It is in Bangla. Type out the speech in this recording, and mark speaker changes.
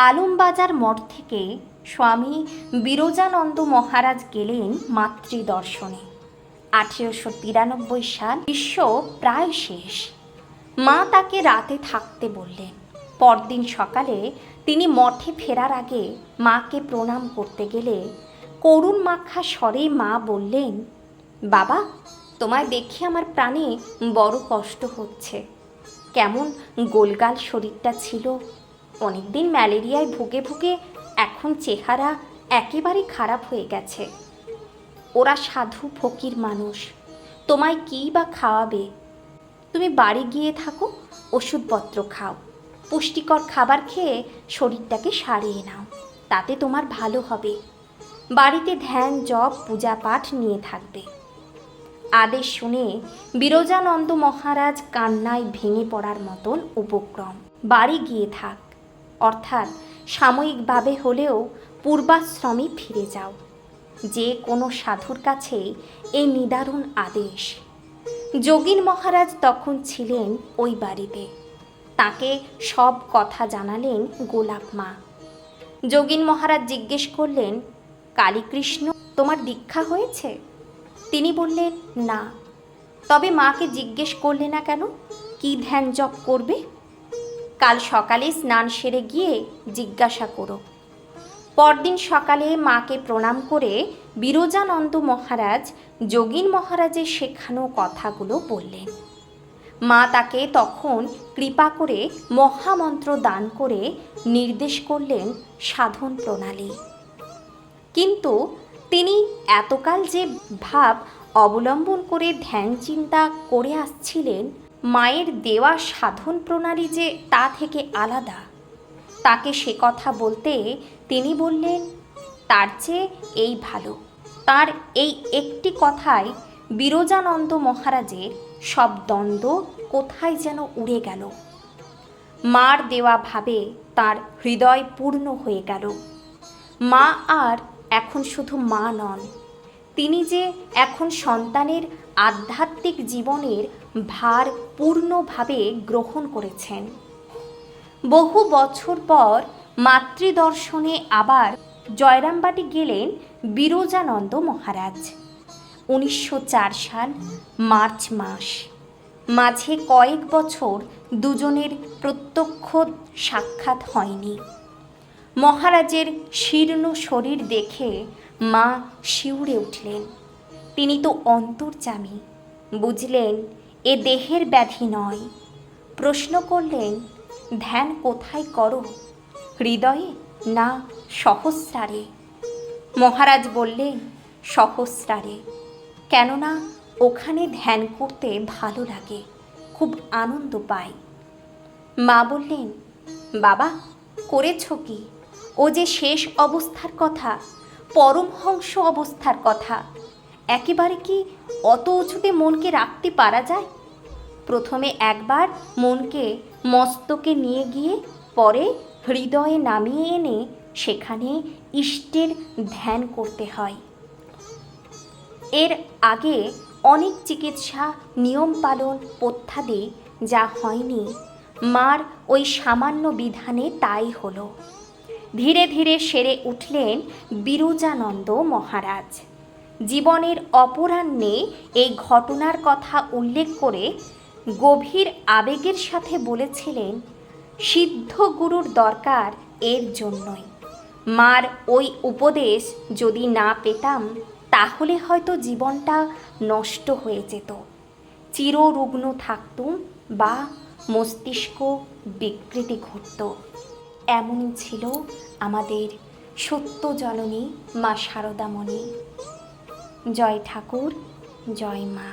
Speaker 1: আলমবাজার মঠ থেকে স্বামী বিরজানন্দ মহারাজ গেলেন মাতৃদর্শনে। 1893 সাল। গ্রীষ্ম প্রায় শেষ। মা তাকে রাতে থাকতে বললেন। পরদিন সকালে তিনি মঠে ফেরার আগে মাকে প্রণাম করতে গেলে করুণ মাখা স্বরে মা বললেন, বাবা, তোমায় দেখে আমার প্রাণে বড় কষ্ট হচ্ছে। কেমন গোলগাল শরীরটা ছিল, অনেকদিন ম্যালেরিয়ায় ভুগে ভুগে এখন চেহারা একেবারে খারাপ হয়ে গেছে। ওরা সাধু ফকির মানুষ, তোমায় কী বা খাওয়াবে? তুমি বাড়ি গিয়ে থাকো, ওষুধপত্র খাও, পুষ্টিকর খাবার খেয়ে শরীরটাকে সারিয়ে নাও, তাতে তোমার ভালো হবে। বাড়িতে ধ্যান জপ পূজা পাঠ নিয়ে থাকবে। আদেশ শুনে বিরজানন্দ মহারাজ কান্নায় ভেঙে পড়ার মতন উপক্রম। বাড়ি গিয়ে থাক, অর্থাৎ সাময়িকভাবে হলেও পূর্বাশ্রমে ফিরে যাও। যে কোনো সাধুর কাছে এই নিদারুণ আদেশ। যোগীন মহারাজ তখন ছিলেন ওই বাড়িতে। তাকে সব কথা জানালেন গোলাপ মা। যোগীন মহারাজ জিজ্ঞেস করলেন, কালীকৃষ্ণ, তোমার দীক্ষা হয়েছে? তিনি বললেন, না। তবে মাকে জিজ্ঞেস করলে না কেন, কি ধ্যান জপ করবে? কাল সকালে স্নান সেরে গিয়ে জিজ্ঞাসা করো। পরদিন সকালে মাকে প্রণাম করে বিরজানন্দ মহারাজ যোগীন মহারাজের শেখানো কথাগুলো বললেন। মা তাকে তখন কৃপা করে মহামন্ত্র দান করে নির্দেশ করলেন সাধন প্রণালী। কিন্তু তিনি এতকাল যে ভাব অবলম্বন করে ধ্যান চিন্তা করে আসছিলেন, মায়ের দেওয়া সাধন প্রণালী যে তা থেকে আলাদা, তাকে সে কথা বলতে তিনি বললেন, তার চেয়ে এই ভালো। তার এই একটি কথায় বিরজানন্দ মহারাজের সব দ্বন্দ্ব কোথায় যেন উড়ে গেল। মার দেওয়া ভাবে তার হৃদয় পূর্ণ হয়ে গেল। মা আর এখন শুধু মা নন, তিনি যে এখন সন্তানের আধ্যাত্মিক জীবনের ভার পূর্ণভাবে গ্রহণ করেছেন। বহু বছর পর মাতৃদর্শনে আবার জয়রামবাটি গেলেন বিরজানন্দ মহারাজ। 1904 সাল মার্চ মাস। মাঝে কয়েক বছর দুজনের প্রত্যক্ষ সাক্ষাৎ হয়নি। মহারাজের শীর্ণ শরীর দেখে মা শিউরে উঠলেন। তিনি তো অন্তর্যামী, বুঝলেন এ দেহের ব্যাধি নয়। প্রশ্ন করলেন, ধ্যান কোথায় করো, হৃদয়ে না সহস্রারে? মহারাজ বললেন, সহস্রারে। কেননা ওখানে ধ্যান করতে ভালো লাগে, খুব আনন্দ পাই। মা বললেন, বাবা, করেছ কি? ও যে শেষ অবস্থার কথা, পরমহংস অবস্থার কথা, একেবারে কি অত উঁচুতে মনকে রাখতে পারা যায়? প্রথমে একবার মনকে মস্তকে নিয়ে গিয়ে পরে হৃদয়ে নামিয়ে এনে সেখানে ইষ্টের ধ্যান করতে হয়। এর আগে অনেক চিকিৎসা নিয়ম পালন পথ্যাদি যা হয়নি, মার ওই সামান্য বিধানে তাই হলো। ধীরে ধীরে সেরে উঠলেন বিরজানন্দ মহারাজ। জীবনের অপরাহ্নে এই ঘটনার কথা উল্লেখ করে গভীর আবেগের সাথে বলেছিলেন, সিদ্ধ গুরুর দরকার এর জন্যই। মার ওই উপদেশ যদি না পেতাম, তাহলে হয়তো জীবনটা নষ্ট হয়ে যেত, চিররুগ্ন থাকতুম বা মস্তিষ্ক বিকৃতি ঘটত। এমনই ছিল আমাদের সত্য জননী মা শারদামণি। জয় ঠাকুর, জয় মা।